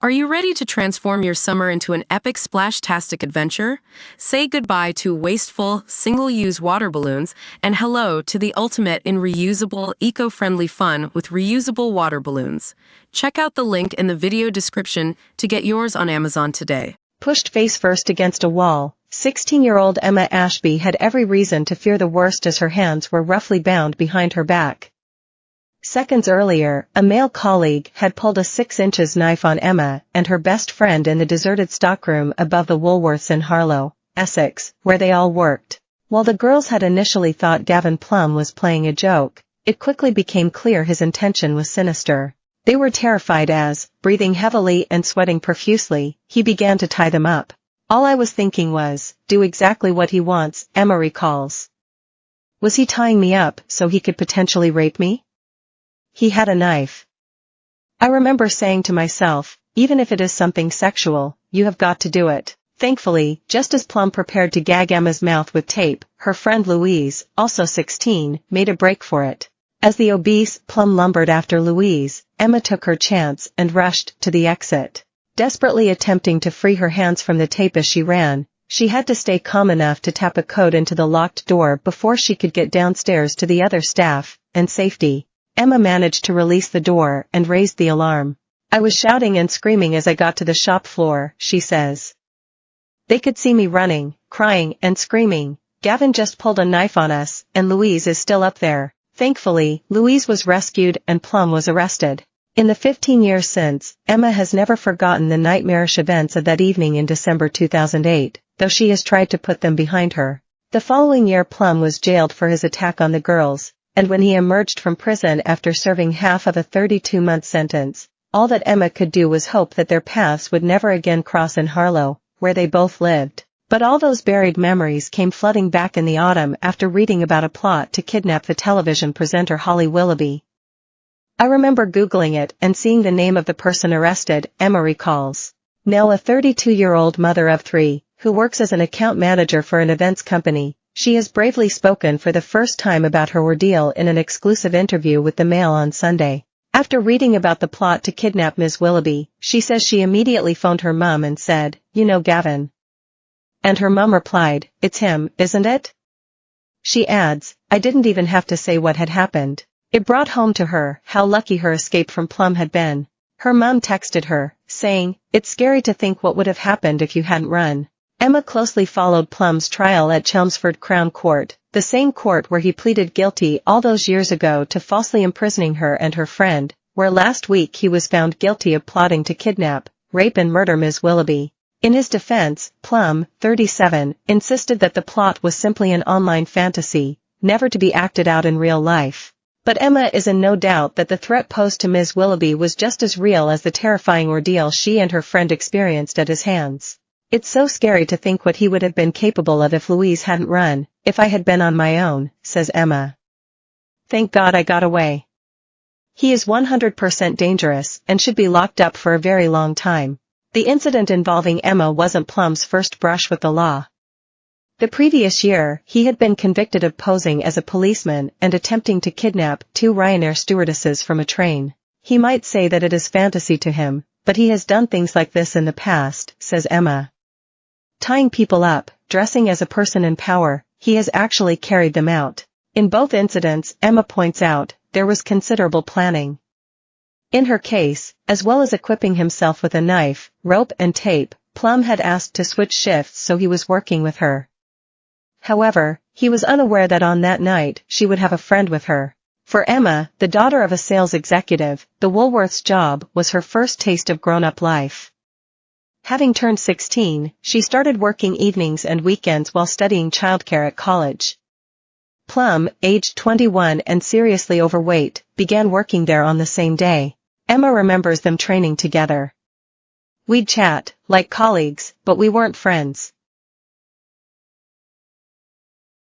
Are you ready to transform your summer into an epic splash-tastic adventure? Say goodbye to wasteful, single-use water balloons and hello to the ultimate in reusable, eco-friendly fun with reusable water balloons. Check out the link in the video description to get yours on Amazon today. Pushed face first against a wall, 16-year-old Emma Ashby had every reason to fear the worst as her hands were roughly bound behind her back. Seconds earlier, a male colleague had pulled a 6-inch knife on Emma and her best friend in the deserted stockroom above the Woolworths in Harlow, Essex, where they all worked. While the girls had initially thought Gavin Plum was playing a joke, it quickly became clear his intention was sinister. They were terrified as, breathing heavily and sweating profusely, he began to tie them up. All I was thinking was, do exactly what he wants, Emma recalls. Was he tying me up so he could potentially rape me? He had a knife. I remember saying to myself, even if it is something sexual, you have got to do it. Thankfully, just as Plum prepared to gag Emma's mouth with tape, her friend Louise, also 16, made a break for it. As the obese Plum lumbered after Louise, Emma took her chance and rushed to the exit. Desperately attempting to free her hands from the tape as she ran, she had to stay calm enough to tap a code into the locked door before she could get downstairs to the other staff and safety. Emma managed to release the door and raised the alarm. I was shouting and screaming as I got to the shop floor, she says. They could see me running, crying and screaming. Gavin just pulled a knife on us, and Louise is still up there. Thankfully, Louise was rescued and Plum was arrested. In the 15 years since, Emma has never forgotten the nightmarish events of that evening in December 2008, though she has tried to put them behind her. The following year Plum was jailed for his attack on the girls, and when he emerged from prison after serving half of a 32-month sentence, all that Emma could do was hope that their paths would never again cross in Harlow, where they both lived. But all those buried memories came flooding back in the autumn after reading about a plot to kidnap the television presenter Holly Willoughby. I remember Googling it and seeing the name of the person arrested, Emma recalls. Now a 32-year-old mother of 3, who works as an account manager for an events company, she has bravely spoken for the first time about her ordeal in an exclusive interview with the Mail on Sunday. After reading about the plot to kidnap Ms. Willoughby, she says she immediately phoned her mum and said, "You know Gavin?" And her mum replied, "It's him, isn't it?" She adds, "I didn't even have to say what had happened." It brought home to her how lucky her escape from Plum had been. Her mum texted her, saying, "It's scary to think what would have happened if you hadn't run." Emma closely followed Plum's trial at Chelmsford Crown Court, the same court where he pleaded guilty all those years ago to falsely imprisoning her and her friend, where last week he was found guilty of plotting to kidnap, rape and murder Ms. Willoughby. In his defense, Plum, 37, insisted that the plot was simply an online fantasy, never to be acted out in real life. But Emma is in no doubt that the threat posed to Ms. Willoughby was just as real as the terrifying ordeal she and her friend experienced at his hands. "It's so scary to think what he would have been capable of if Louise hadn't run, if I had been on my own," says Emma. "Thank God I got away. He is 100% dangerous and should be locked up for a very long time." The incident involving Emma wasn't Plum's first brush with the law. The previous year, he had been convicted of posing as a policeman and attempting to kidnap 2 Ryanair stewardesses from a train. He might say that it is fantasy to him, but he has done things like this in the past, says Emma. Tying people up, dressing as a person in power, he has actually carried them out. In both incidents, Emma points out, there was considerable planning. In her case, as well as equipping himself with a knife, rope and tape, Plum had asked to switch shifts so he was working with her. However, he was unaware that on that night, she would have a friend with her. For Emma, the daughter of a sales executive, the Woolworths job was her first taste of grown-up life. Having turned 16, she started working evenings and weekends while studying childcare at college. Plum, aged 21 and seriously overweight, began working there on the same day. Emma remembers them training together. "We'd chat, like colleagues, but we weren't friends.